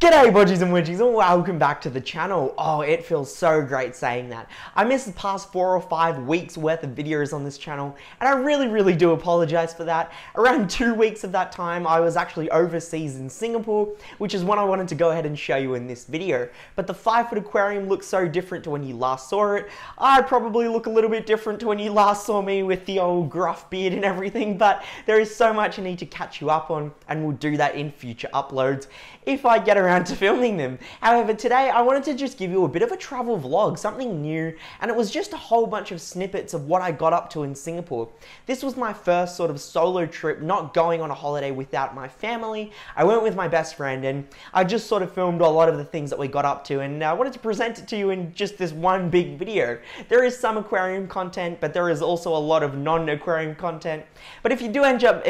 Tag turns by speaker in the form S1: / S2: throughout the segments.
S1: G'day Bodgies and Widgies and welcome back to the channel. Oh, it feels so great saying that. I missed the past 4 or 5 weeks worth of videos on this channel and I really do apologize for that. Around 2 weeks of that time I was actually overseas in Singapore, which is what I wanted to go ahead and show you in this video. But the 5-foot aquarium looks so different to when you last saw it. I probably look a little bit different to when you last saw me with the old gruff beard and everything, but there is so much I need to catch you up on and we'll do that in future uploads if I get around to filming them. However, today I wanted to just give you a bit of a travel vlog, something new, and it was just a whole bunch of snippets of what I got up to in Singapore. This was my first sort of solo trip, not going on a holiday without my family. I went with my best friend and I just sort of filmed a lot of the things that we got up to, and I wanted to present it to you in just this one big video. There is some aquarium content, but there is also a lot of non-aquarium content. But if you do end up,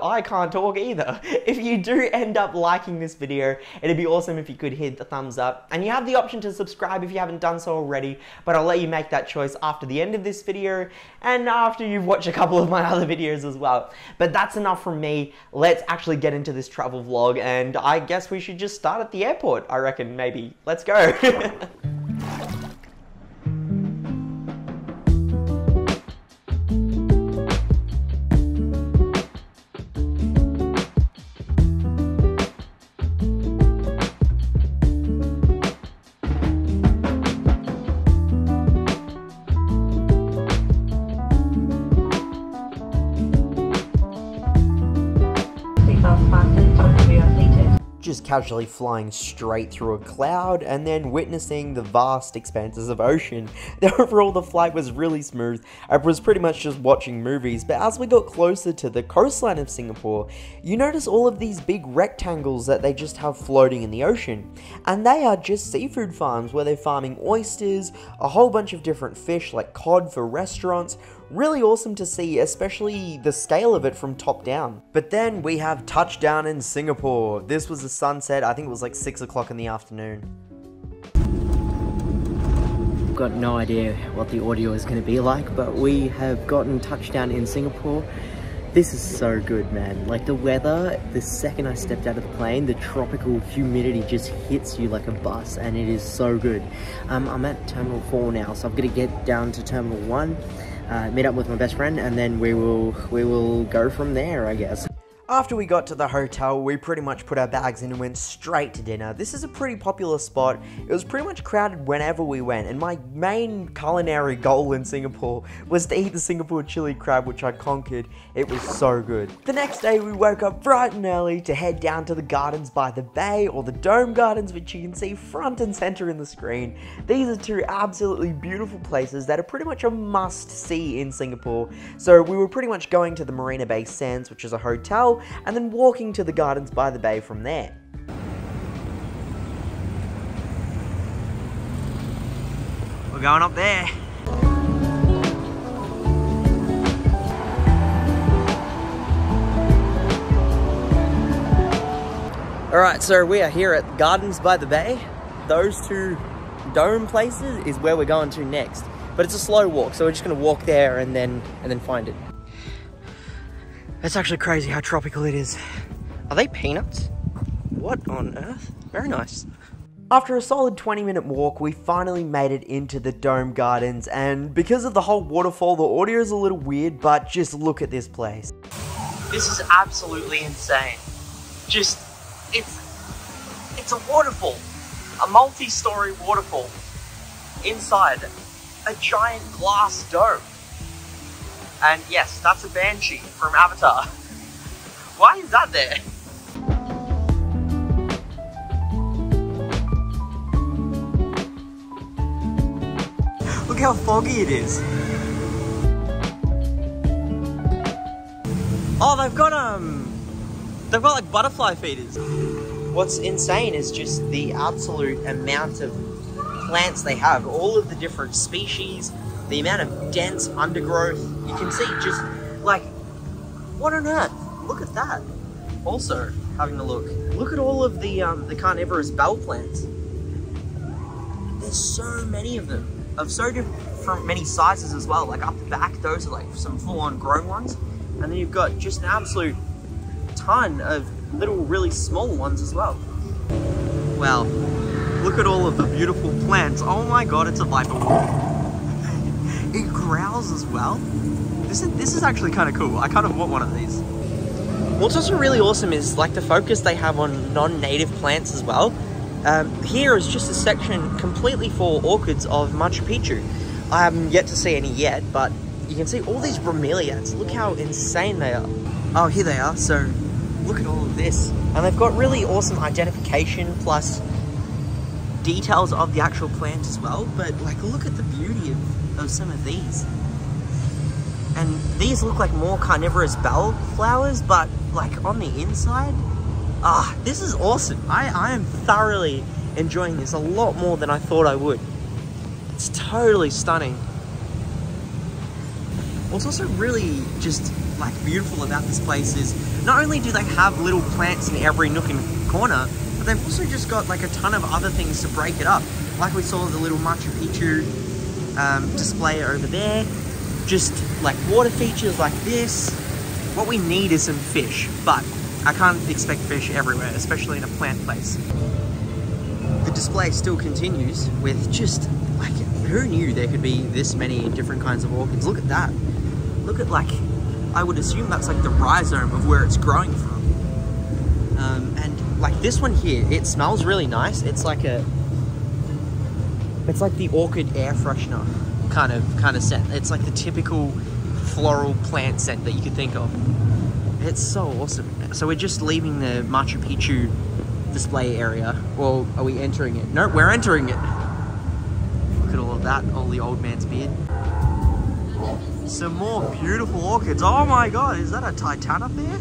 S1: I can't talk either. If you do end up liking this video, it'd be awesome if you could hit the thumbs up. And you have the option to subscribe if you haven't done so already, but I'll let you make that choice after the end of this video and after you've watched a couple of my other videos as well. But that's enough from me. Let's actually get into this travel vlog, and I guess we should just start at the airport, I reckon, maybe. Let's go. Just casually flying straight through a cloud and then witnessing the vast expanses of ocean. Overall, the flight was really smooth. I was pretty much just watching movies, but as we got closer to the coastline of Singapore, you notice all of these big rectangles that they just have floating in the ocean. And they are just seafood farms where they're farming oysters, a whole bunch of different fish like cod for restaurants. Really awesome to see, especially the scale of it from top down. But then we have touchdown in Singapore. This was the sunset, I think it was like 6 o'clock in the afternoon. Got no idea what the audio is going to be like, but we have gotten touchdown in Singapore. This is so good, man. Like the weather, the second I stepped out of the plane, the tropical humidity just hits you like a bus and it is so good. I'm at Terminal 4 now, so I'm going to get down to Terminal 1. Meet up with my best friend, and then we will go from there, I guess. After we got to the hotel, we pretty much put our bags in and went straight to dinner. This is a pretty popular spot. It was pretty much crowded whenever we went, and my main culinary goal in Singapore was to eat the Singapore chili crab, which I conquered. It was so good. The next day, we woke up bright and early to head down to the Gardens by the Bay, or the Dome Gardens, which you can see front and center in the screen. These are two absolutely beautiful places that are pretty much a must-see in Singapore. So we were pretty much going to the Marina Bay Sands, which is a hotel, and then walking to the Gardens by the Bay from there. We're going up there. Alright, so we are here at Gardens by the Bay. Those two dome places is where we're going to next. But it's a slow walk, so we're just going to walk there and then find it. It's actually crazy how tropical it is. Are they peanuts? What on earth? Very nice. After a solid 20-minute walk, we finally made it into the Dome Gardens, and because of the whole waterfall, the audio is a little weird, but just look at this place. This is absolutely insane. Just, it's a waterfall. A multi-story waterfall inside a giant glass dome. And yes, that's a banshee from Avatar. Why is that there? Look how foggy it is. Oh, they've got like butterfly feeders. What's insane is just the absolute amount of plants they have. All of the different species, the amount of dense undergrowth. You can see just like, what on earth? Look at that. Also, having a look at all of the carnivorous bell plants. There's so many of them, of so different many sizes as well. Like up the back, those are like some full-on grown ones. And then you've got just an absolute ton of little, really small ones as well. Wow, look at all of the beautiful plants. Oh my god, it's a viper. It growls as well. This is actually kind of cool. I kind of want one of these. What's also really awesome is like the focus they have on non-native plants as well. Here is just a section completely for orchids of Machu Picchu. I haven't yet to see any yet, but you can see all these bromeliads. Look how insane they are. Oh, here they are. So look at all of this. And they've got really awesome identification plus details of the actual plant as well. But like, look at the beauty of some of these. And these look like more carnivorous bell flowers, but like on the inside, this is awesome. I am thoroughly enjoying this a lot more than I thought I would. It's totally stunning. What's also really just like beautiful about this place is not only do they have little plants in every nook and corner, but they've also just got like a ton of other things to break it up. Like we saw the little Machu Picchu display over there. Just like water features like this. What we need is some fish, but I can't expect fish everywhere, especially in a plant place. The display still continues with just like, who knew there could be this many different kinds of orchids? Look at that. Look at, like, I would assume that's like the rhizome of where it's growing from. And like this one here, it smells really nice. It's like the orchid air freshener kind of scent. It's like the typical floral plant scent that you could think of. It's so awesome. So we're just leaving the Machu Picchu display area. Or are we entering it? No, we're entering it. Look at all of that, all the old man's beard. Some more beautiful orchids. Oh my god, is that a titan up there?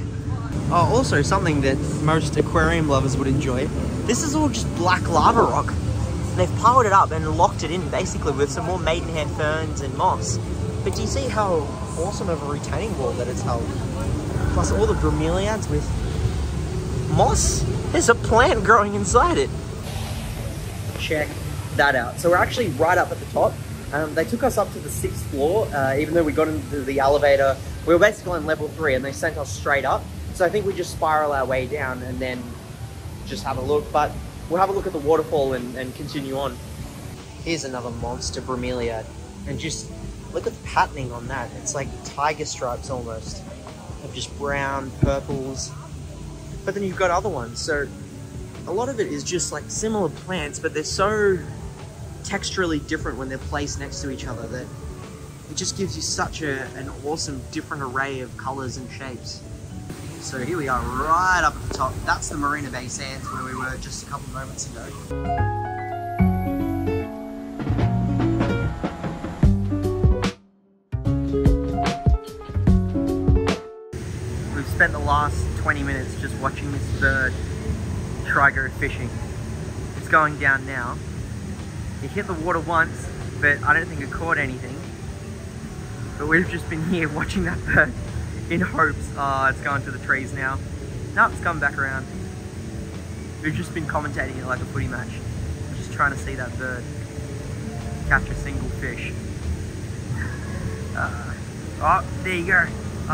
S1: Oh, also something that most aquarium lovers would enjoy. This is all just black lava rock. They've piled it up and locked it in basically with some more maidenhair ferns and moss. But do you see how awesome of a retaining wall that it's held? Plus all the bromeliads with moss. There's a plant growing inside it. Check that out. So we're actually right up at the top. They took us up to the 6th floor, even though we got into the elevator. We were basically on level 3 and they sent us straight up. So I think we just spiral our way down and then just have a look. But we'll have a look at the waterfall and continue on. Here's another monster bromeliad. And just look at the patterning on that. It's like tiger stripes almost. Of just brown, purples. But then you've got other ones. So a lot of it is just like similar plants, but they're so texturally different when they're placed next to each other that it just gives you such an awesome different array of colors and shapes. So here we are right up at the top. That's the Marina Bay Sands where we were just a couple moments ago. We've spent the last 20 minutes just watching this bird try go fishing. It's going down now. It hit the water once, but I don't think it caught anything. But we've just been here watching that bird in hopes. It's going to the trees now. Nope, it's coming back around. We've just been commentating it like a footy match. Just trying to see that bird catch a single fish. Oh, there you go.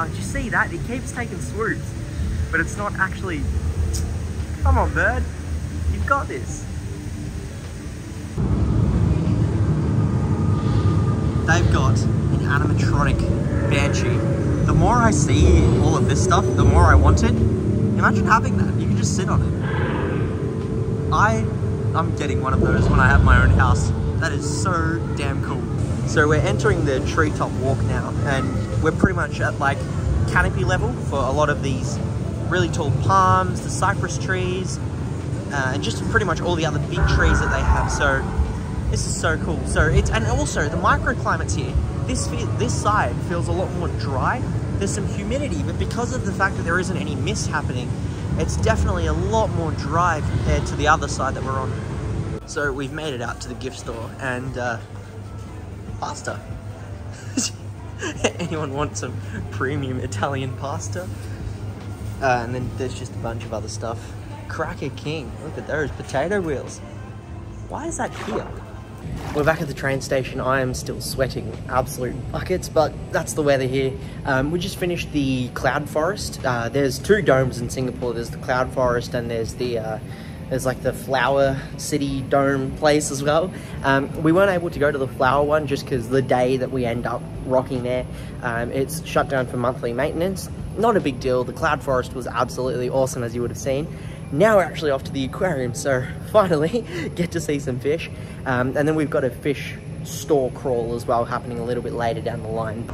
S1: Did you see that? It keeps taking swoops, but it's not actually... Come on, bird. You've got this. They've got an animatronic banshee. The more I see all of this stuff, the more I want it. Imagine having that. You can just sit on it. I'm getting one of those when I have my own house. That is so damn cool. So we're entering the treetop walk now, and we're pretty much at like canopy level for a lot of these really tall palms, the cypress trees, and just pretty much all the other big trees that they have. So this is so cool. So and also the microclimates here. This side feels a lot more dry. There's some humidity, but because of the fact that there isn't any mist happening, it's definitely a lot more dry compared to the other side that we're on. So we've made it out to the gift store and pasta. Anyone want some premium Italian pasta? And then there's just a bunch of other stuff. Cracker King, look at those potato wheels. Why is that here? We're back at the train station. I am still sweating absolute buckets, but that's the weather here. We just finished the cloud forest. There's 2 domes in Singapore. There's the cloud forest and there's the There's like the Flower City Dome place as well. We weren't able to go to the flower one just because the day that we end up rocking there, it's shut down for monthly maintenance. Not a big deal. The cloud forest was absolutely awesome, as you would have seen. Now we're actually off to the aquarium, so finally get to see some fish. And then we've got a fish store crawl as well happening a little bit later down the line.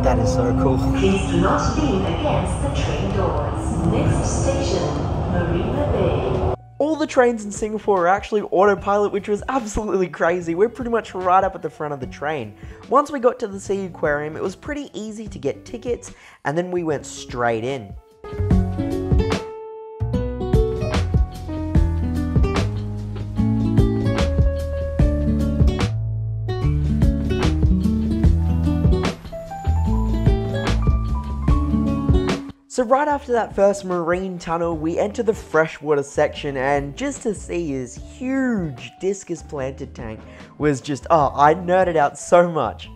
S1: That is so cool.
S2: Please do not lean against the train doors. Next station, Marina Bay.
S1: All the trains in Singapore are actually autopilot, which was absolutely crazy. We're pretty much right up at the front of the train. Once we got to the Sea Aquarium, it was pretty easy to get tickets, and then we went straight in. So right after that first marine tunnel, we enter the freshwater section, and just to see this huge discus planted tank was just, oh, I nerded out so much.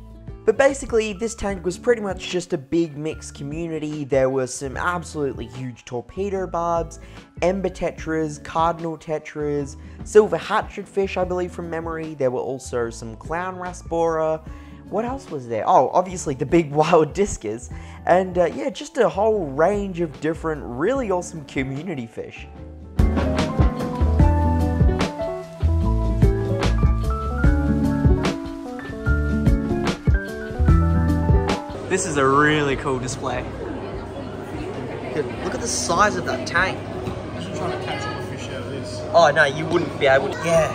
S1: But basically, this tank was pretty much just a big mixed community. There were some absolutely huge torpedo barbs, ember tetras, cardinal tetras, silver hatchet fish, I believe from memory. There were also some clown rasbora. What else was there? Oh, obviously the big wild discus. And yeah, just a whole range of different, really awesome community fish. This is a really cool display. Look at the size of that tank.
S3: You should try to catch all the fish out of this.
S1: Oh no, you wouldn't be able to. Yeah.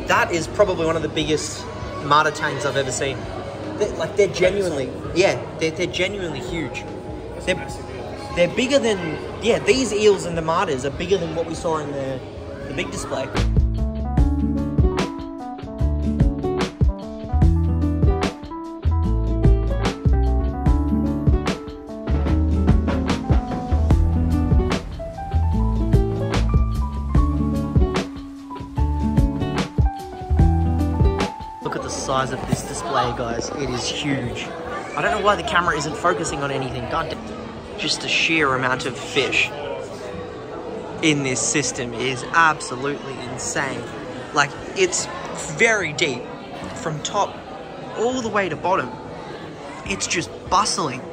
S1: That is probably one of the biggest martyr tanks I've ever seen. They're genuinely, yeah, they're genuinely huge. They're bigger than, yeah, these eels and the martyrs are bigger than what we saw in the big display. Size of this display, guys. It is huge. I don't know why the camera isn't focusing on anything. God damn. Just the sheer amount of fish in this system is absolutely insane. Like, it's very deep from top all the way to bottom. It's just bustling.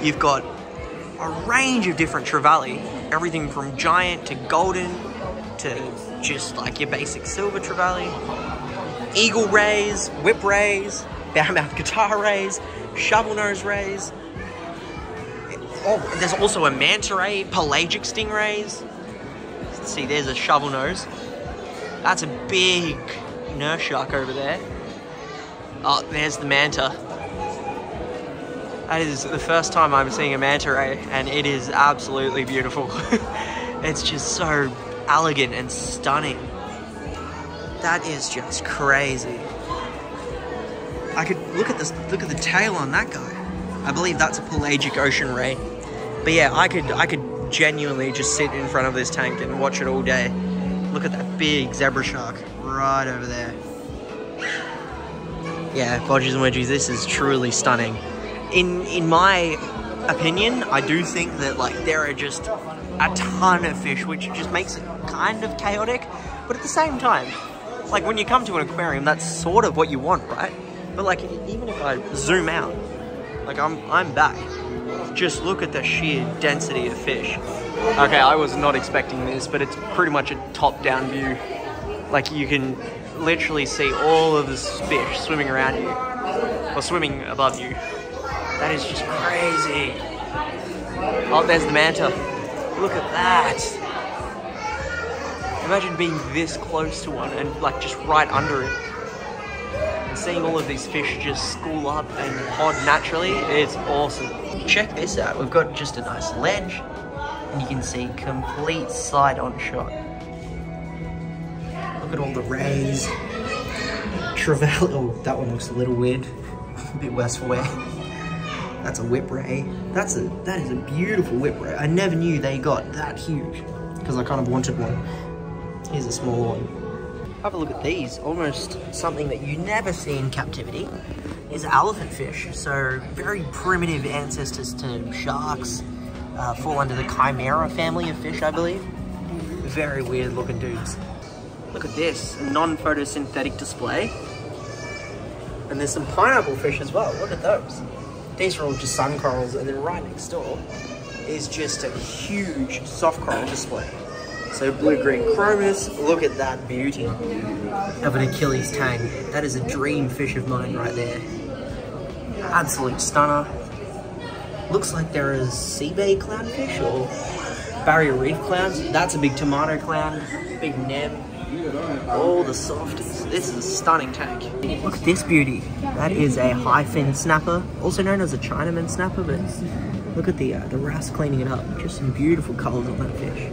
S1: You've got a range of different trevally, everything from giant to golden to just like your basic silver trevally. Eagle rays, whip rays, bow-mouth guitar rays, shovel nose rays. Oh, there's also a manta ray, pelagic stingrays. Let's see, there's a shovel nose. That's a big nurse shark over there. Oh, there's the manta. That is the first time I'm seeing a manta ray, and it is absolutely beautiful. It's just so elegant and stunning. That is just crazy. I could look at this. Look at the tail on that guy. I believe that's a pelagic ocean ray. But yeah, I could genuinely just sit in front of this tank and watch it all day. Look at that big zebra shark right over there. Yeah, Bodgies and Widgies, this is truly stunning. In my opinion, I do think that like there are just a ton of fish, which just makes it kind of chaotic. But at the same time, like when you come to an aquarium, that's sort of what you want, right? But like even if I zoom out, like I'm back. Just look at the sheer density of fish. Okay, I was not expecting this, but it's pretty much a top-down view. Like you can literally see all of this fish swimming around you, or swimming above you. That is just crazy. Oh, there's the manta. Look at that. Imagine being this close to one and like just right under it. And seeing all of these fish just school up and pod naturally, it's awesome. Check this out, we've got just a nice ledge and you can see complete side-on shot. Look at all the rays. Trevally, oh, that one looks a little weird. A bit worse for wear. That's a whip ray. That is a beautiful whip ray. I never knew they got that huge because I kind of wanted one. Here's a small one. Have a look at these. Almost something that you never see in captivity is elephant fish. So very primitive ancestors to sharks. Fall under the chimera family of fish, I believe. Very weird looking dudes. Look at this, a non-photosynthetic display. And there's some pineapple fish as well. Look at those. These are all just sun corals, and then right next door is just a huge soft coral display. So blue-green chromis, look at that beauty of an Achilles tang. That is a dream fish of mine right there. Absolute stunner. Looks like there is sea bay clownfish or barrier reef clowns. That's a big tomato clown, big nem. All the softies. This is a stunning tank. Look at this beauty. That is a high fin snapper, also known as a Chinaman snapper, but look at the wrasse cleaning it up. Just some beautiful colours on that fish.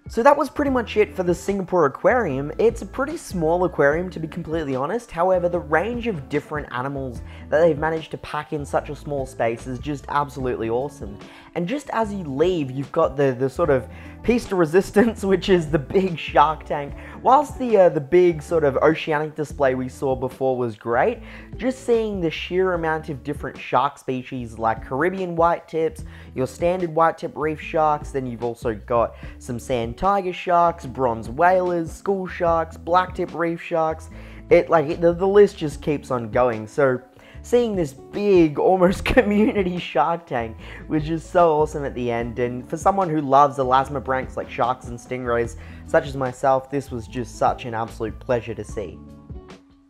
S1: So that was pretty much it for the Singapore Aquarium. It's a pretty small aquarium, to be completely honest. However, the range of different animals that they've managed to pack in such a small space is just absolutely awesome. And just as you leave, you've got the sort of piece de resistance, which is the big shark tank. Whilst the big sort of oceanic display we saw before was great, just seeing the sheer amount of different shark species like Caribbean white tips, your standard white tip reef sharks, then you've also got some sand tiger sharks, bronze whalers, school sharks, black tip reef sharks. The list just keeps on going. So seeing this big, almost community shark tank was just so awesome at the end, and for someone who loves elasmobranchs like sharks and stingrays, such as myself, this was just such an absolute pleasure to see.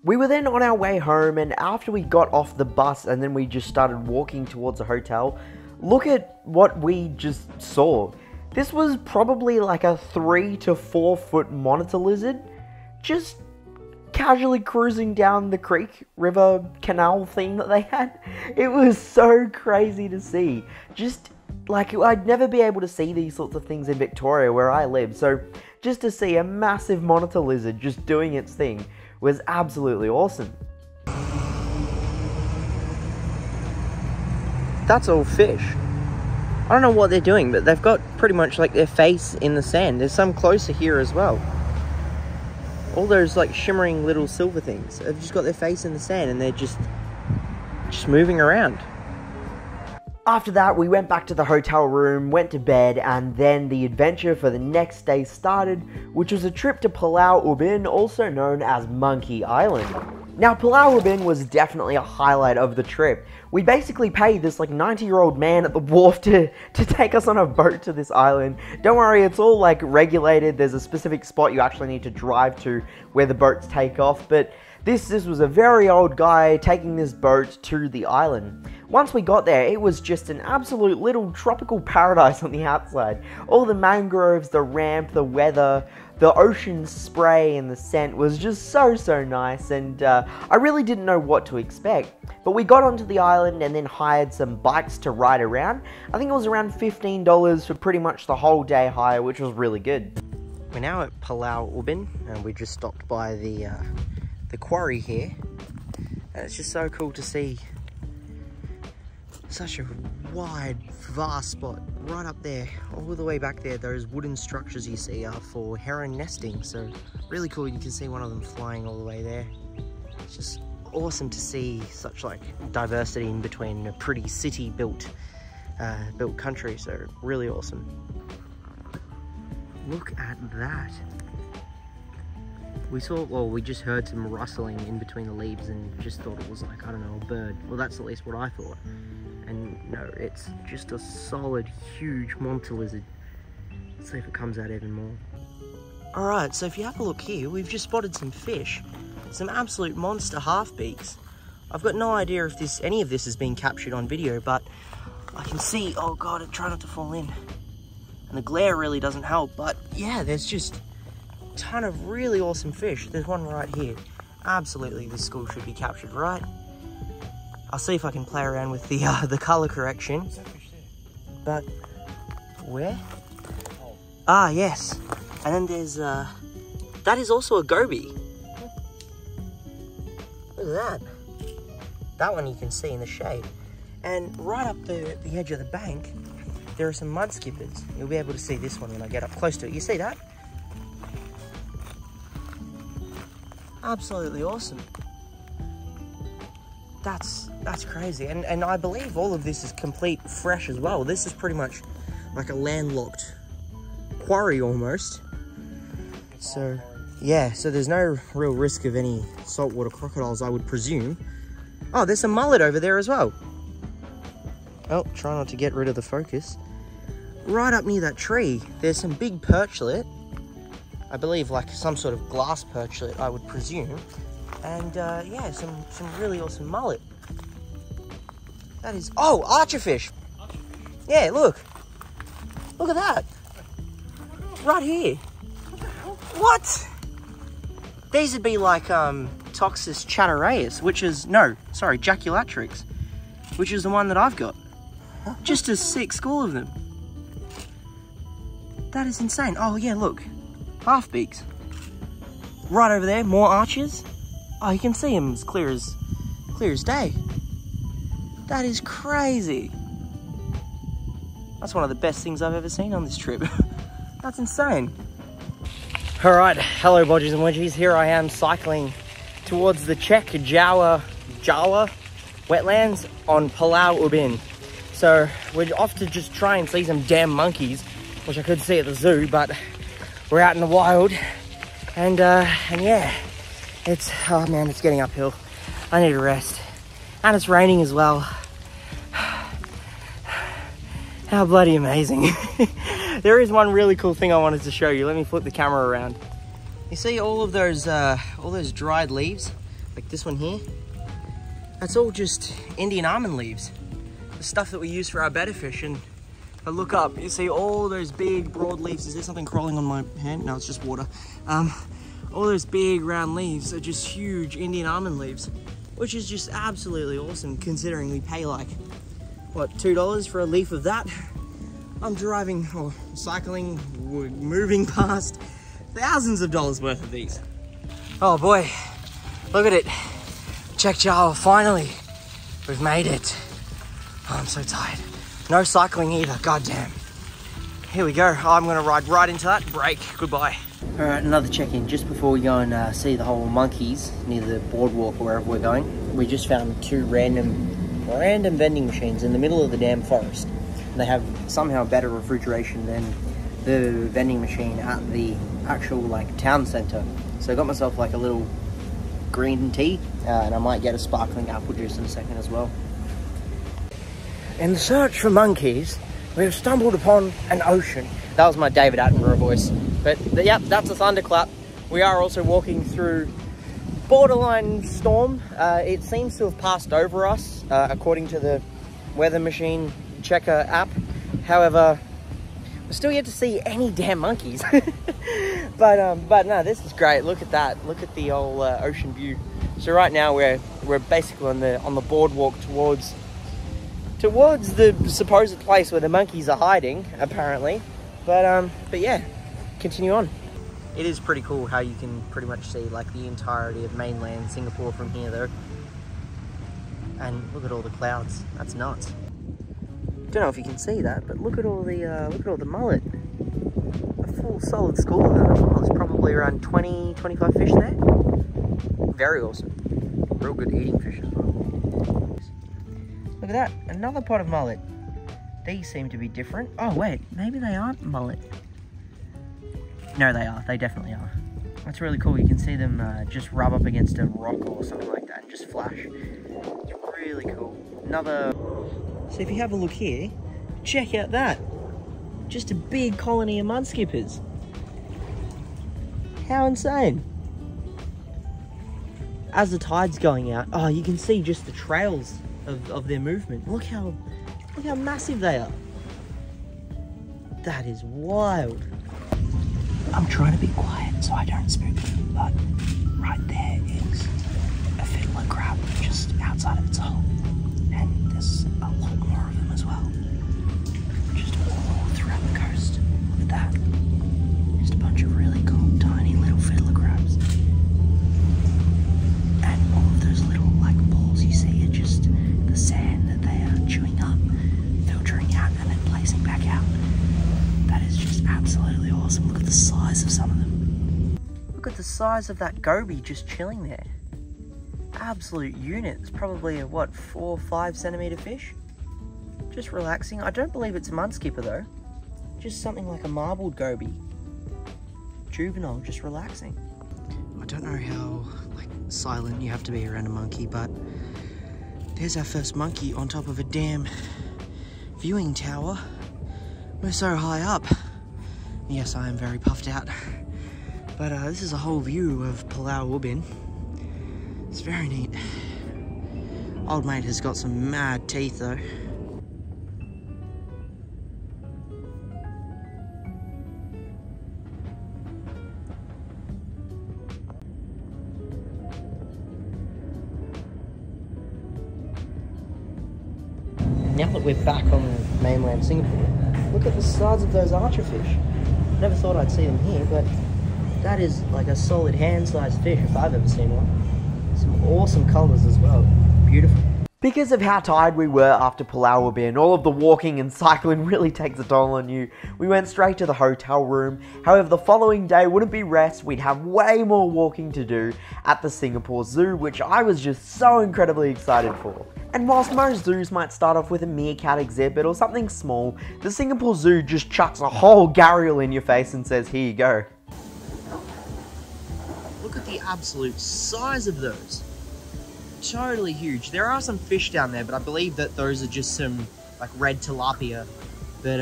S1: We were then on our way home, and after we got off the bus and then we just started walking towards a hotel, look at what we just saw. This was probably like a 3 to 4 foot monitor lizard, just casually cruising down the creek, river, canal thing that they had. It was so crazy to see. Just like, I'd never be able to see these sorts of things in Victoria where I live, so just to see a massive monitor lizard just doing its thing was absolutely awesome. That's all fish. I don't know what they're doing, but they've got pretty much like their face in the sand. There's some closer here as well. All those like shimmering little silver things have just got their face in the sand, and they're just moving around. After that, we went back to the hotel room, went to bed, and then the adventure for the next day started, which was a trip to Pulau Ubin, also known as Monkey Island. Now, Pulau Ubin was definitely a highlight of the trip. We basically paid this like 90-year-old man at the wharf to take us on a boat to this island. Don't worry, it's all like regulated. There's a specific spot you actually need to drive to where the boats take off, but this was a very old guy taking this boat to the island. Once we got there, it was just an absolute little tropical paradise on the outside. All the mangroves, the ramp, the weather, the ocean spray and the scent was just so nice, and I really didn't know what to expect. But we got onto the island and then hired some bikes to ride around. I think it was around $15 for pretty much the whole day hire, which was really good. We're now at Pulau Ubin, and we just stopped by the Quarry here, and it's just so cool to see such a wide, vast spot right up there. All the way back there, those wooden structures you see are for heron nesting, so really cool. You can see one of them flying all the way there. It's just awesome to see such like diversity in between a pretty city built country, so really awesome. Look at that. We just heard some rustling in between the leaves and just thought it was like, I don't know, a bird. Well, that's at least what I thought. And no, it's just a solid, huge monitor lizard. Let's see if it comes out even more. Alright, so if you have a look here, we've just spotted some fish. Some absolute monster half-beaks. I've got no idea if any of this is being captured on video, but I can see, oh god, I try not to fall in. And the glare really doesn't help, but yeah, there's just a ton of really awesome fish. There's one right here. Absolutely, this school should be captured, right? I'll see if I can play around with the color correction. But where? Ah, yes. And then there's that is also a goby. Look at that. That one you can see in the shade. And right up the edge of the bank, there are some mud skippers. You'll be able to see this one when I get up close to it. You see that? Absolutely awesome. That's crazy. And I believe all of this is complete fresh as well. This is pretty much like a landlocked quarry almost. So yeah, so there's no real risk of any saltwater crocodiles, I would presume. Oh, there's some mullet over there as well. Oh, try not to get rid of the focus. Right up near that tree, there's some big perchlet. I believe like some sort of glass perchlet, I would presume. And yeah, some really awesome mullet. That is, oh, archerfish. Yeah, look. Look at that. Right here. What? These would be like Toxus chattereus, which is, no, sorry, Jaculatrix, which is the one that I've got. Just a sick school of them. That is insane. Oh yeah, look. Half beaks. Right over there, more archers. Oh, you can see them as clear as day. That is crazy. That's one of the best things I've ever seen on this trip. That's insane. All right, hello Bodgies and Widgies. Here I am cycling towards the Czech Jawa wetlands on Pulau Ubin. So we're off to just try and see some damn monkeys, which I could see at the zoo, but we're out in the wild. And yeah, it's, oh man, it's getting uphill. I need a rest. And it's raining as well. How bloody amazing. There is one really cool thing I wanted to show you. Let me flip the camera around. You see all those dried leaves, like this one here? That's all just Indian almond leaves. The stuff that we use for our betta-fish. And if I look up, you see all those big broad leaves. Is there something crawling on my hand? No, it's just water. All those big round leaves are just huge Indian almond leaves, which is just absolutely awesome considering we pay like, what, $2 for a leaf of that? I'm driving or cycling, moving past thousands of dollars worth of these. Oh boy, look at it. Czech Jawa, finally. We've made it. Oh, I'm so tired. No cycling either, goddamn. Here we go. I'm gonna ride right into that break. Goodbye. All right, another check-in just before we go and see the whole monkeys near the boardwalk or wherever we're going. We just found two random vending machines in the middle of the damn forest. They have somehow better refrigeration than the vending machine at the actual like town center. So I got myself like a little green tea and I might get a sparkling apple juice in a second as well. In the search for monkeys, we have stumbled upon an ocean. That was my David Attenborough voice. But yep, that's a thunderclap. We are also walking through borderline storm. It seems to have passed over us according to the weather machine checker app. However, we're still yet to see any damn monkeys. but no, this is great. Look at that. Look at the old ocean view. So right now we're basically on the boardwalk towards the supposed place where the monkeys are hiding, apparently. But yeah, continue on. It is pretty cool how you can pretty much see like the entirety of mainland Singapore from here though. And look at all the clouds. That's nuts. Don't know if you can see that, but look at all the mullet. A full solid school of them as well. There's probably around 20-25 fish there. Very awesome. Real good eating fish as well. Look at that, another pot of mullet. These seem to be different. Oh wait, maybe they aren't mullet. No, they are. They definitely are. That's really cool. You can see them just rub up against a rock or something like that and just flash. It's really cool. Another... So if you have a look here, check out that. Just a big colony of mudskippers. How insane. As the tide's going out, oh, you can see just the trails of their movement. Look how massive they are. That is wild. I'm trying to be quiet so I don't spook them, but right there is a fiddler crab just outside of its hole. And there's a lot more of them as well. Just all throughout the coast. Look at that. Just a bunch of really cool, tiny little fiddler crabs. And all of those little like balls you see are just the sand that they are chewing up, filtering out, and then placing back out. That is just absolutely awesome. Look at the size of some of them. Look at the size of that goby just chilling there. Absolute unit. It's probably a, what, 4 or 5 centimeter fish? Just relaxing. I don't believe it's a mudskipper though. Just something like a marbled goby. Juvenile, just relaxing. I don't know how silent you have to be around a monkey, but there's our first monkey on top of a damn viewing tower. We're so high up. Yes, I am very puffed out. But this is a whole view of Pulau Ubin. It's very neat. Old mate has got some mad teeth though. Now that we're back on mainland Singapore, look at the size of those archerfish. Never thought I'd see them here, but that is like a solid hand-sized fish if I've ever seen one. Some awesome colours as well. Beautiful. Because of how tired we were after Pulau Ubin, all of the walking and cycling really takes a toll on you. We went straight to the hotel room. However, the following day wouldn't be rest. We'd have way more walking to do at the Singapore Zoo, which I was just so incredibly excited for. And whilst most zoos might start off with a meerkat exhibit or something small, the Singapore Zoo just chucks a whole gharial in your face and says, here you go. Look at the absolute size of those. Totally huge. There are some fish down there, but I believe that those are just some like red tilapia. But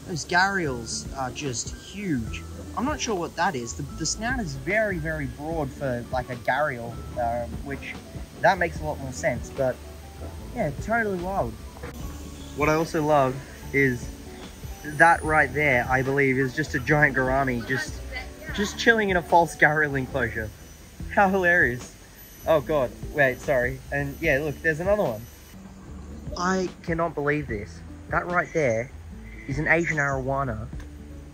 S1: those gharials are just huge. I'm not sure what that is. The snout is very, very broad for like a gharial, which that makes a lot more sense. But yeah, totally wild. What I also love is that right there, I believe, is just a giant gourami just chilling in a false gharial enclosure. How hilarious. Oh god, wait, sorry. And yeah, look, there's another one. I cannot believe this. That right there is an Asian arowana.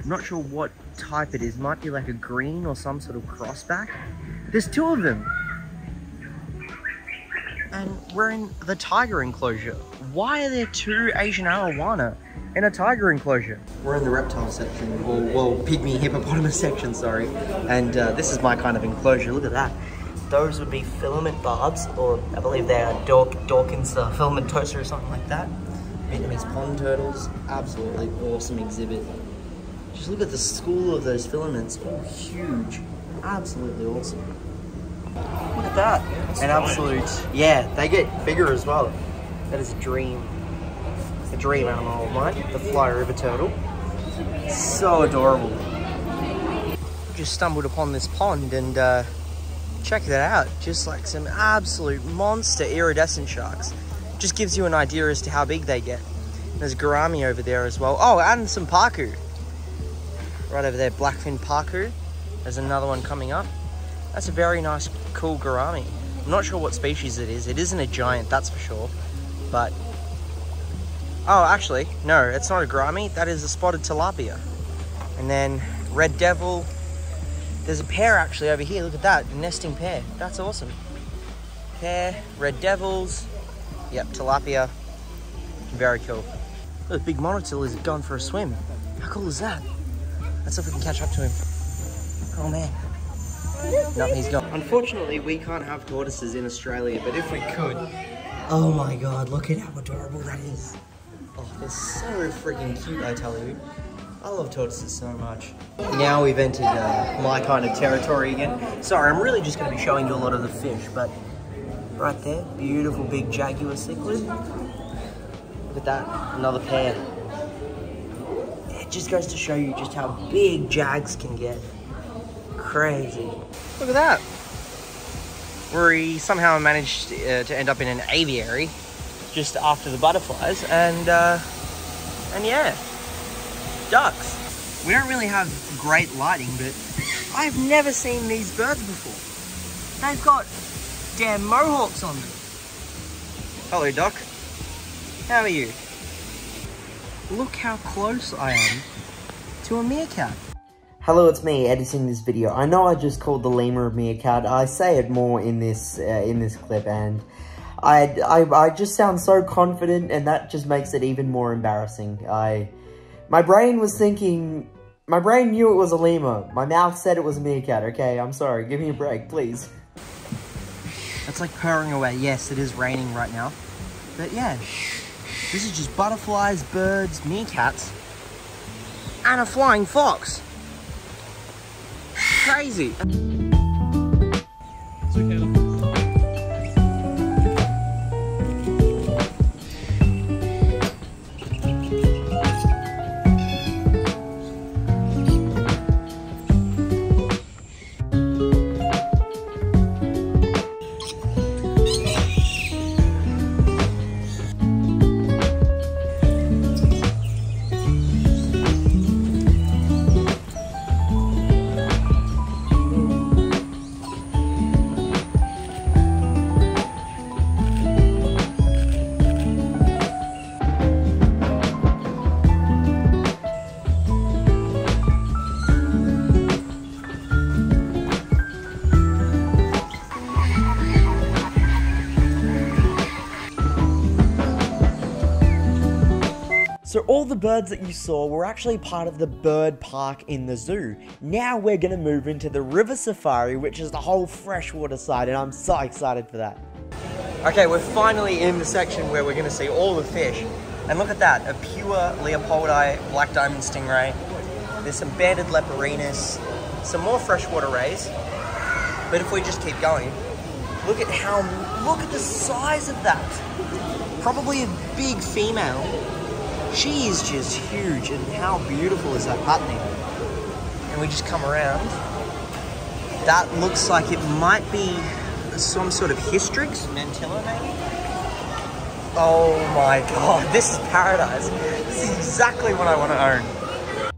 S1: I'm not sure what type it is. Might be like a green or some sort of crossback. There's 2 of them. And we're in the tiger enclosure. Why are there 2 Asian arowana in a tiger enclosure? We're in the reptile section, or well, pygmy hippopotamus section, sorry. And this is my kind of enclosure. Look at that. Those would be filament barbs, or I believe they are Dawkins filament toaster or something like that. Vietnamese pond turtles, absolutely awesome exhibit. Just look at the school of those filaments, all huge, absolutely awesome. Look at that, an absolute, yeah, they get bigger as well. That is a dream animal of mine, the fly river turtle. So adorable. Just stumbled upon this pond and check that out, just like some absolute monster iridescent sharks. Just gives you an idea as to how big they get. There's gourami over there as well. Oh, and some paku. Right over there, blackfin paku. There's another one coming up. That's a very nice, cool gourami. I'm not sure what species it is. It isn't a giant, that's for sure. But, oh, actually, no, it's not a gourami. That is a spotted tilapia. And then red devil. There's a pair actually over here, look at that, nesting pair. That's awesome. Pair, red devils, yep, tilapia. Very cool. Look, big monotil is going for a swim. How cool is that? Let's see if we can catch up to him. Oh man. Nope, he's gone. Unfortunately, we can't have tortoises in Australia, but if we could. Oh my god, look at how adorable that is. Oh, they're so freaking cute, I tell you. I love tortoises so much. Now we've entered my kind of territory again. Sorry, I'm really just going to be showing you a lot of the fish, but right there, beautiful big jaguar cichlid. Look at that, another pair. It just goes to show you just how big jags can get. Crazy. Look at that. We somehow managed to end up in an aviary just after the butterflies, and yeah. Ducks. We don't really have great lighting, but I've never seen these birds before. They've got damn mohawks on them. Hello, Doc. How are you? Look how close I am to a meerkat. Hello, it's me editing this video. I know I just called the lemur a meerkat. I say it more in this clip, and I just sound so confident, and that just makes it even more embarrassing. My brain was thinking My brain knew it was a lemur. My mouth said it was a meerkat, okay? I'm sorry. Give me a break, please. It's like purring away. Yes, it is raining right now. But yeah, this is just butterflies, birds, meerkats, and a flying fox. Crazy.
S3: It's okay.
S1: So all the birds that you saw were actually part of the bird park in the zoo. Now we're gonna move into the river safari, which is the whole freshwater side, and I'm so excited for that. Okay, we're finally in the section where we're gonna see all the fish. And look at that, a pure Leopoldi black diamond stingray. There's some banded leporinas, some more freshwater rays. But if we just keep going, look at the size of that. Probably a big female. She is just huge, and how beautiful is that happening? And we just come around. That looks like it might be some sort of Hystrix, mantilla maybe? Oh my god, this is paradise. This is exactly what I want to own.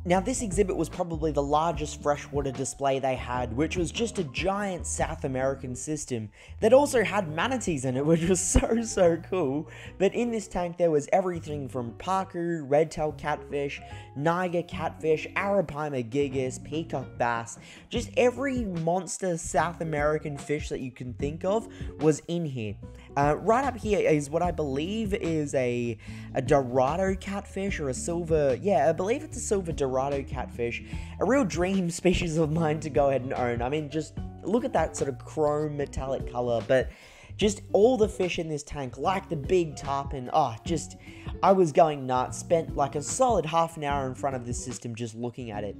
S1: Now this exhibit was probably the largest freshwater display they had, which was just a giant South American system that also had manatees in it, which was so cool. But in this tank there was everything from pacu, red-tailed catfish, Niger catfish, Arapaima gigas, peacock bass, just every monster South American fish that you can think of was in here. Right up here is what I believe is a Dorado catfish or a silver, yeah, I believe it's a silver Dorado catfish. A real dream species of mine to go ahead and own. I mean, just look at that sort of chrome metallic color, but just all the fish in this tank, like the big tarpon, I was going nuts. Spent like a solid half an hour in front of this system just looking at it.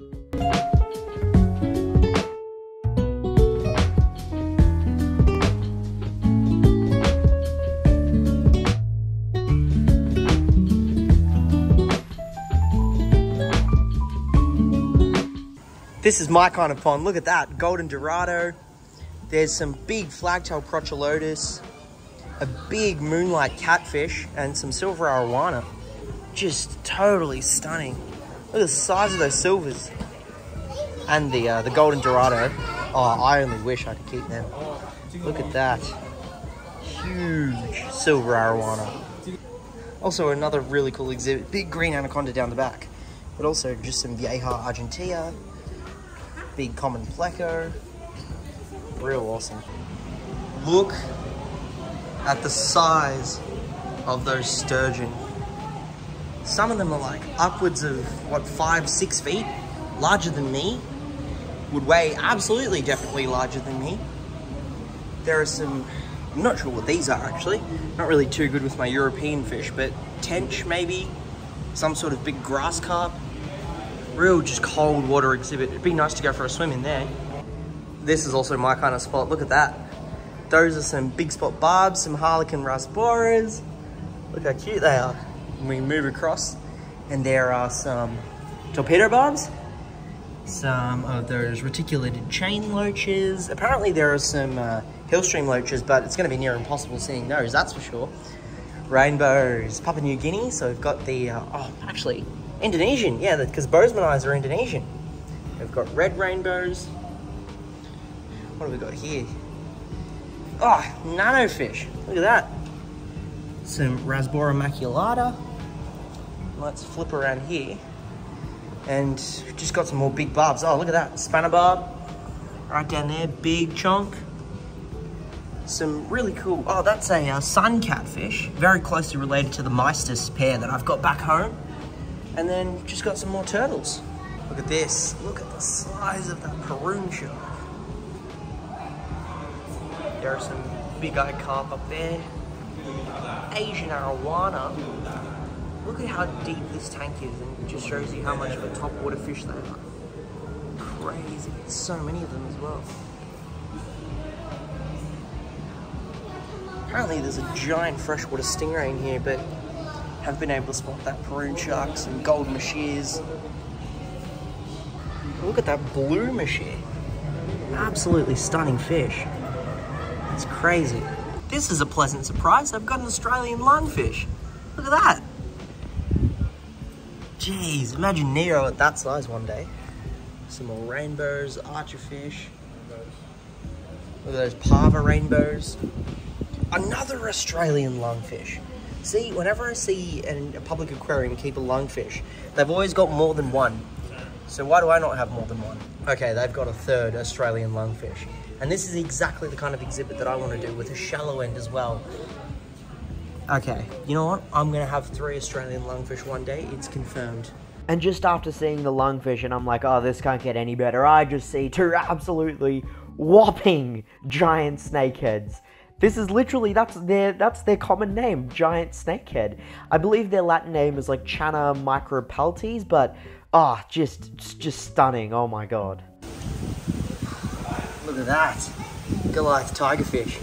S1: This is my kind of pond. Look at that, golden Dorado. There's some big flagtail Procholotus, a big moonlight catfish, and some silver arowana. Just totally stunning. Look at the size of those silvers. And the golden Dorado. Oh, I only wish I could keep them. Look at that. Huge silver arowana. Also another really cool exhibit, big green anaconda down the back. But also just some Vieja Argentea. Big common pleco, real awesome. Look at the size of those sturgeon. Some of them are like upwards of, what, 5-6 feet? Larger than me. Would weigh absolutely, definitely larger than me. There are some, I'm not sure what these are actually. Not really too good with my European fish, but tench maybe. Some sort of big grass carp. Real just cold water exhibit. It'd be nice to go for a swim in there. This is also my kind of spot. Look at that. Those are some big spot barbs, some Harlequin rasboras. Look how cute they are. And we move across and there are some torpedo barbs, some of those reticulated chain loaches. Apparently there are some hillstream loaches, but it's going to be near impossible seeing those, that's for sure. Rainbows, Papua New Guinea. So we've got the, actually, Indonesian, yeah, because Bozeman eyes are Indonesian. We've got red rainbows. What have we got here? Oh, nanofish. Look at that. Some Rasbora maculata. Let's flip around here. And just got some more big barbs. Oh, look at that. Spanner barb. Right down there, big chunk. Some really cool, oh, that's a sun catfish. Very closely related to the Meistus pair that I've got back home. And then just got some more turtles. Look at this. Look at the size of that Peroon shark. There are some big-eyed carp up there. Asian arowana. Look at how deep this tank is, and it just shows you how much of a top water fish they are. Crazy. So many of them as well. Apparently there's a giant freshwater stingray in here, but haven't been able to spot that Peroon shark, some gold masheers. Look at that blue masheer. Absolutely stunning fish. It's crazy. This is a pleasant surprise. I've got an Australian lungfish. Look at that. Jeez, imagine Nero at that size one day. Some more rainbows, archerfish. Look at those pava rainbows. Another Australian lungfish. See, whenever I see a public aquarium keep a lungfish, they've always got more than one. So why do I not have more than one? Okay, they've got a third Australian lungfish. And this is exactly the kind of exhibit that I want to do with a shallow end as well. Okay, you know what? I'm going to have 3 Australian lungfish one day. It's confirmed. And just after seeing the lungfish, and I'm like, oh, this can't get any better, I just see 2 absolutely whopping giant snakeheads. This is literally, that's their common name, giant snakehead. I believe their Latin name is like Channa micropeltes, but, just stunning, oh my god. Look at that, Goliath tigerfish.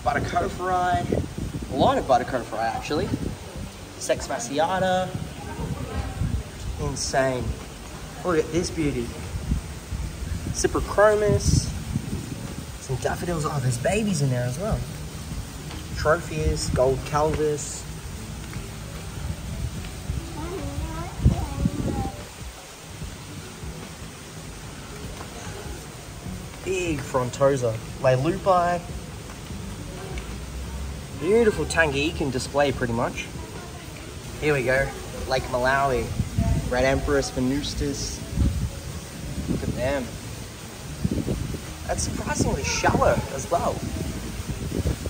S1: Buttercophori, a lot of buttercophori actually. Sex fasciata, insane. Look at this beauty. Cyprochromis, some daffodils. Oh, there's babies in there as well. Tropheus, gold calvus. Big frontosa, Leilupi. Beautiful Tangayikan display pretty much. Here we go, Lake Malawi. Red Empress, Venustus. Look at them. That's surprisingly shallow as well.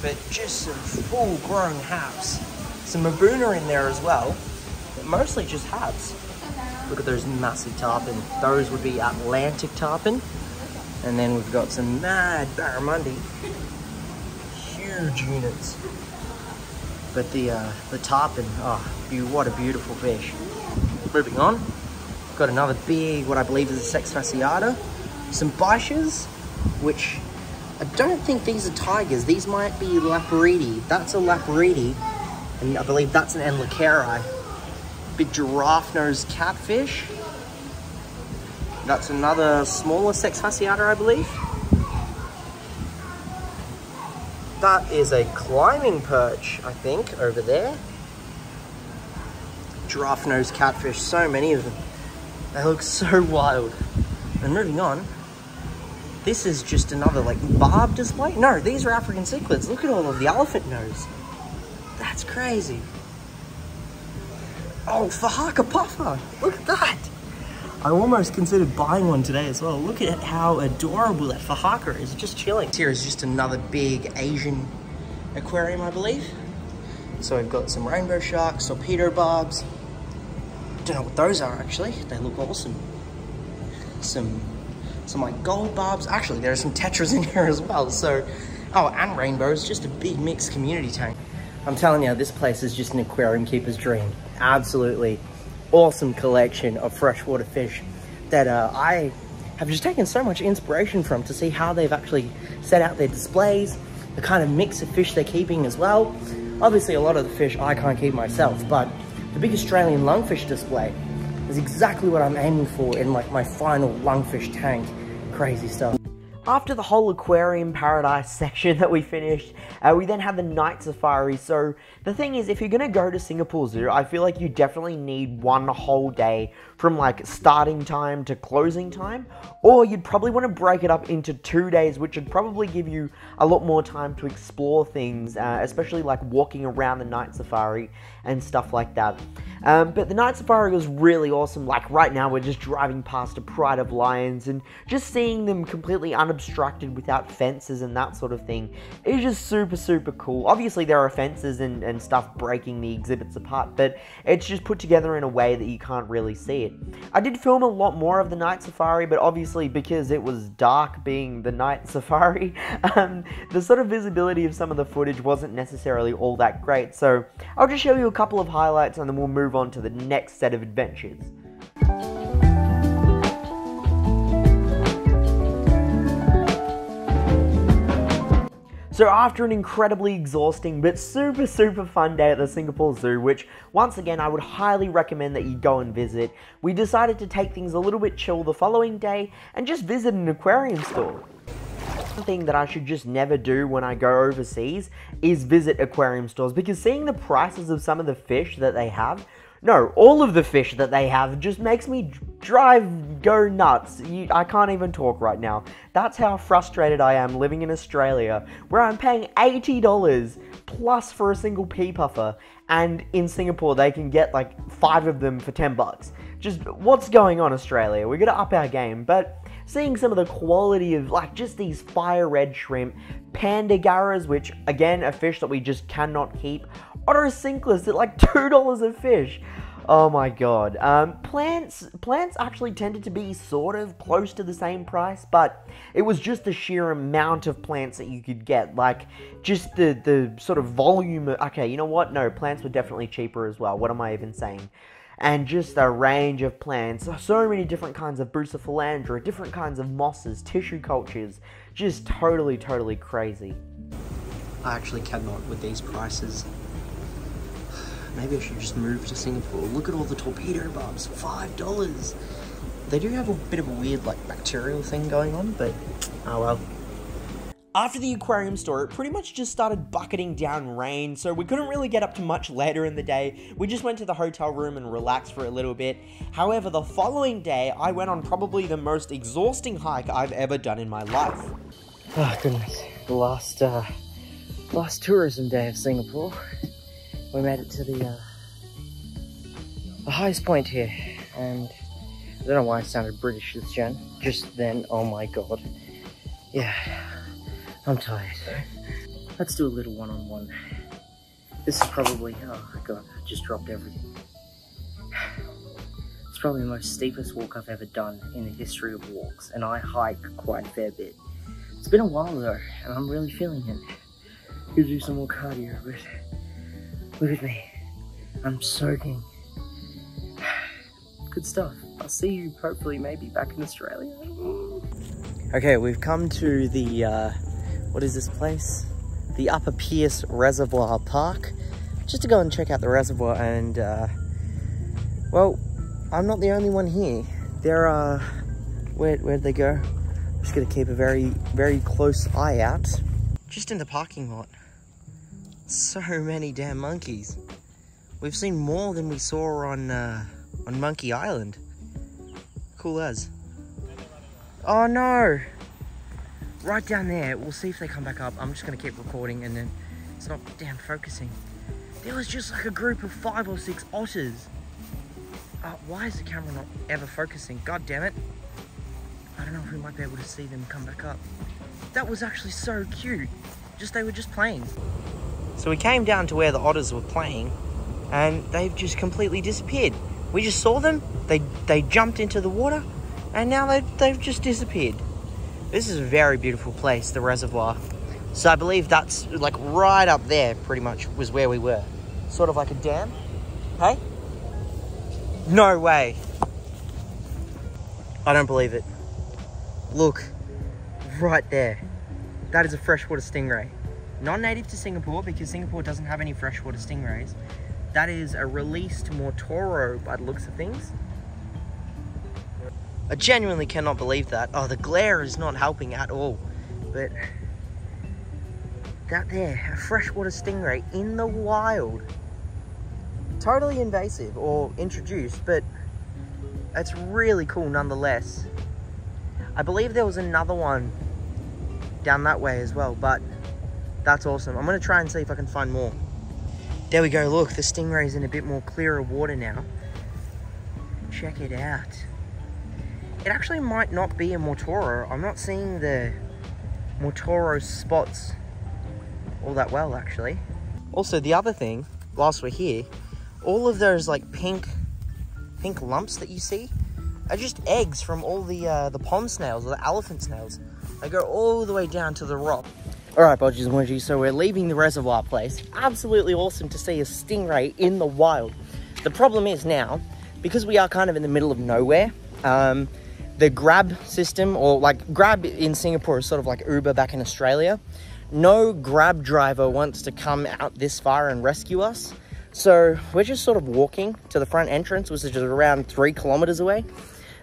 S1: But just some full grown haps. Some Mabuna in there as well, but mostly just haps. Look at those massive tarpon. Those would be Atlantic tarpon. And then we've got some mad barramundi. Huge units. But the tarpon, what a beautiful fish. Moving on, got another big, what I believe is a sex fasciata. Some biches, which I don't think these are tigers. These might be Laparidi. That's a Laparidi, and I believe that's an Enlacari. Big giraffe-nosed catfish. That's another smaller sex fasciata, I believe. That is a climbing perch, I think, over there. Giraffe-nosed catfish, so many of them. They look so wild. And moving on, this is just another like barb display. No, these are African cichlids. Look at all of the elephant nose. That's crazy. Oh, Fahaka puffer. Look at that. I almost considered buying one today as well. Look at how adorable that Fahaka is, just chilling. Here is just another big Asian aquarium, I believe. So we've got some rainbow sharks, torpedo barbs. Don't know what those are actually. They look awesome. Some like gold barbs. Actually, there are some tetras in here as well. So, and rainbows. Just a big mixed community tank. I'm telling you, this place is just an aquarium keeper's dream. Absolutely awesome collection of freshwater fish that I have just taken so much inspiration from to see how they've actually set out their displays, the kind of mix of fish they're keeping as well. Obviously, a lot of the fish I can't keep myself, but the big Australian lungfish display is exactly what I'm aiming for in like my final lungfish tank. Crazy stuff. After the whole aquarium paradise section that we finished, we then had the night safari. So the thing is, if you're gonna go to Singapore Zoo, I feel like you definitely need one whole day from like starting time to closing time, or you'd probably want to break it up into 2 days, which would probably give you a lot more time to explore things, especially like walking around the night safari and stuff like that. But the night safari was really awesome. Like right now we're just driving past a pride of lions and just seeing them completely unabated unobstructed without fences and that sort of thing is just super, super cool. Obviously, there are fences and stuff breaking the exhibits apart, but it's just put together in a way that you can't really see it. I did film a lot more of the night safari, but obviously because it was dark being the night safari, the sort of visibility of some of the footage wasn't necessarily all that great. So I'll just show you a couple of highlights and then we'll move on to the next set of adventures. So after an incredibly exhausting but super, super fun day at the Singapore Zoo, which once again I would highly recommend that you go and visit, we decided to take things a little bit chill the following day and just visit an aquarium store. One thing that I should just never do when I go overseas is visit aquarium stores, because seeing the prices of some of the fish that they have, no, all of the fish that they have just makes me go nuts. I can't even talk right now. That's how frustrated I am living in Australia, where I'm paying $80 plus for a single pea puffer, and in Singapore they can get like 5 of them for 10 bucks. Just, what's going on, Australia? We gotta up our game. But seeing some of the quality of like just these fire red shrimp, pandagarras, which again, a fish that we just cannot keep, otocinclus at like $2 a fish. Oh my god. Plants actually tended to be sort of close to the same price, but it was just the sheer amount of plants that you could get. Like, just the sort of volume of, okay, you know what? No, plants were definitely cheaper as well. What am I even saying? And just a range of plants, so many different kinds of Bucephalandra, different kinds of mosses, tissue cultures, just totally, totally crazy.
S4: I actually cannot with these prices. Maybe I should just move to Singapore. Look at all the torpedo barbs, $5. They do have a bit of a weird like bacterial thing going on, but oh well.
S1: After the aquarium store, it pretty much just started bucketing down rain, so we couldn't really get up to much later in the day. We just went to the hotel room and relaxed for a little bit. However, the following day, I went on probably the most exhausting hike I've ever done in my life.
S4: Oh goodness, the last tourism day of Singapore. We made it to the highest point here, and I don't know why I sounded British just then. Oh my god. Yeah, I'm tired. Let's do a little one-on-one. This is probably, oh god, I just dropped everything. It's probably the most steepest walk I've ever done in the history of walks, and I hike quite a fair bit. It's been a while though, and I'm really feeling it. Could do some more cardio, but look at me, I'm soaking. Good stuff. I'll see you hopefully maybe back in Australia. Okay, we've come to the, what is this place? The Upper Pierce Reservoir Park. Just to go and check out the reservoir, and well, I'm not the only one here. There are, where'd they go? I'm just gonna keep a very, very close eye out. Just in the parking lot. So many damn monkeys. We've seen more than we saw on Monkey Island. Cool as. Oh no! Right down there. We'll see if they come back up. I'm just gonna keep recording, and then it's not damn focusing. There was just like a group of 5 or 6 otters. Why is the camera not ever focusing? God damn it. I don't know if we might be able to see them come back up. That was actually so cute. They were just playing. So we came down to where the otters were playing, and they've just completely disappeared. We just saw them, they jumped into the water, and now they've just disappeared. This is a very beautiful place, the reservoir. So I believe that's like right up there, pretty much, was where we were. Sort of like a dam. Hey? No way. I don't believe it. Look, right there. That is a freshwater stingray. Not native to Singapore, because Singapore doesn't have any freshwater stingrays. That is a released Mortoro by the looks of things. I genuinely cannot believe that. Oh, the glare is not helping at all. But that there, a freshwater stingray in the wild. Totally invasive or introduced, but it's really cool nonetheless. I believe there was another one down that way as well, but that's awesome. I'm gonna try and see if I can find more. There we go, look, the stingray's in a bit more clearer water now. Check it out. It actually might not be a Mortoro. I'm not seeing the Mortoro spots all that well, actually. Also, the other thing, whilst we're here, all of those like pink lumps that you see are just eggs from all the pond snails or the elephant snails. They go all the way down to the rock. All right, Bodgies and Widgies, so we're leaving the reservoir place. Absolutely awesome to see a stingray in the wild. The problem is now, because we are kind of in the middle of nowhere, the grab system, or like grab in Singapore is sort of like Uber back in Australia. No grab driver wants to come out this far and rescue us. So we're just sort of walking to the front entrance, which is just around 3 kilometers away.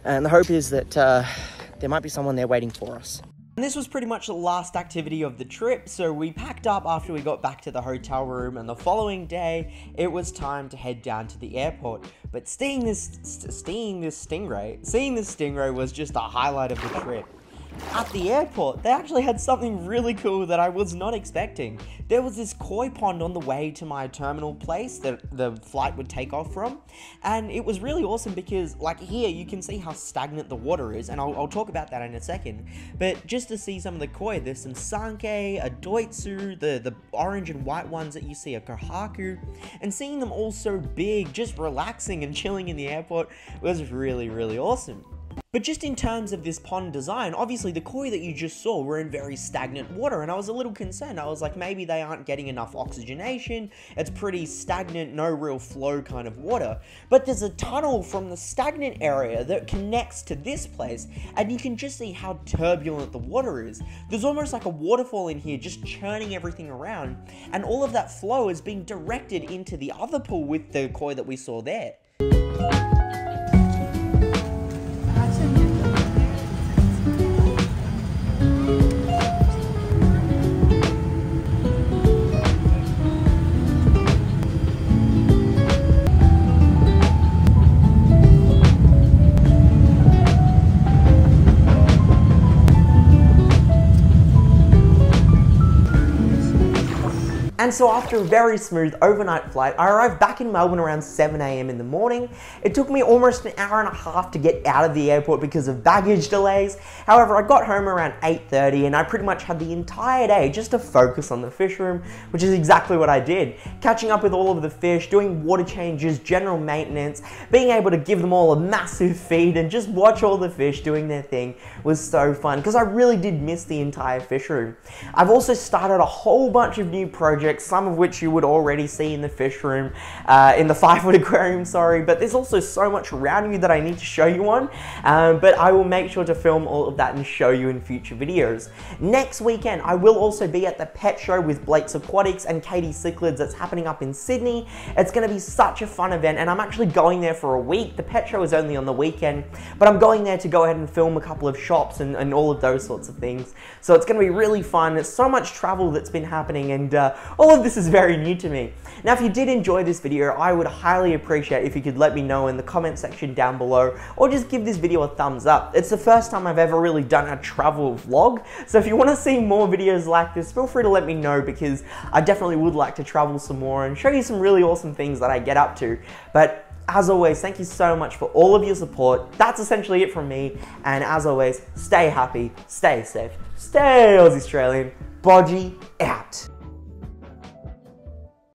S4: And the hope is that there might be someone there waiting for us.
S1: And this was pretty much the last activity of the trip, so we packed up after we got back to the hotel room, and the following day, it was time to head down to the airport. But seeing this stingray was just a highlight of the trip. At the airport, they actually had something really cool that I was not expecting. There was this koi pond on the way to my terminal place that the flight would take off from, and it was really awesome because, like, here you can see how stagnant the water is, and I'll talk about that in a second. But just to see some of the koi, there's some sanke, a doitsu, the orange and white ones that you see, a kohaku, and seeing them all so big, just relaxing and chilling in the airport was really, really awesome. But just in terms of this pond design, obviously the koi that you just saw were in very stagnant water, and I was a little concerned. I was like, maybe they aren't getting enough oxygenation, it's pretty stagnant, no real flow kind of water. But there's a tunnel from the stagnant area that connects to this place, and you can just see how turbulent the water is. There's almost like a waterfall in here just churning everything around, and all of that flow is being directed into the other pool with the koi that we saw there. And so after a very smooth overnight flight, I arrived back in Melbourne around 7 AM in the morning. It took me almost an hour and a half to get out of the airport because of baggage delays. However, I got home around 8:30 and I pretty much had the entire day just to focus on the fish room, which is exactly what I did. Catching up with all of the fish, doing water changes, general maintenance, being able to give them all a massive feed and just watch all the fish doing their thing was so fun because I really did miss the entire fish room. I've also started a whole bunch of new projects, some of which you would already see in the fish room, in the 5-foot aquarium, sorry, but there's also so much around you that I need to show you on, but I will make sure to film all of that and show you in future videos. Next weekend, I will also be at the pet show with Blake's Aquatics and Katie Cichlids that's happening up in Sydney. It's going to be such a fun event, and I'm actually going there for a week. The pet show is only on the weekend, but I'm going there to go ahead and film a couple of shops and all of those sorts of things. So it's going to be really fun. There's so much travel that's been happening, and all of this is very new to me. Now, if you did enjoy this video, I would highly appreciate if you could let me know in the comment section down below, or just give this video a thumbs up. It's the first time I've ever really done a travel vlog, so if you want to see more videos like this, feel free to let me know, because I definitely would like to travel some more and show you some really awesome things that I get up to. But as always, thank you so much for all of your support. That's essentially it from me, and as always, stay happy, stay safe, stay Aussie Australian. Bodgie out.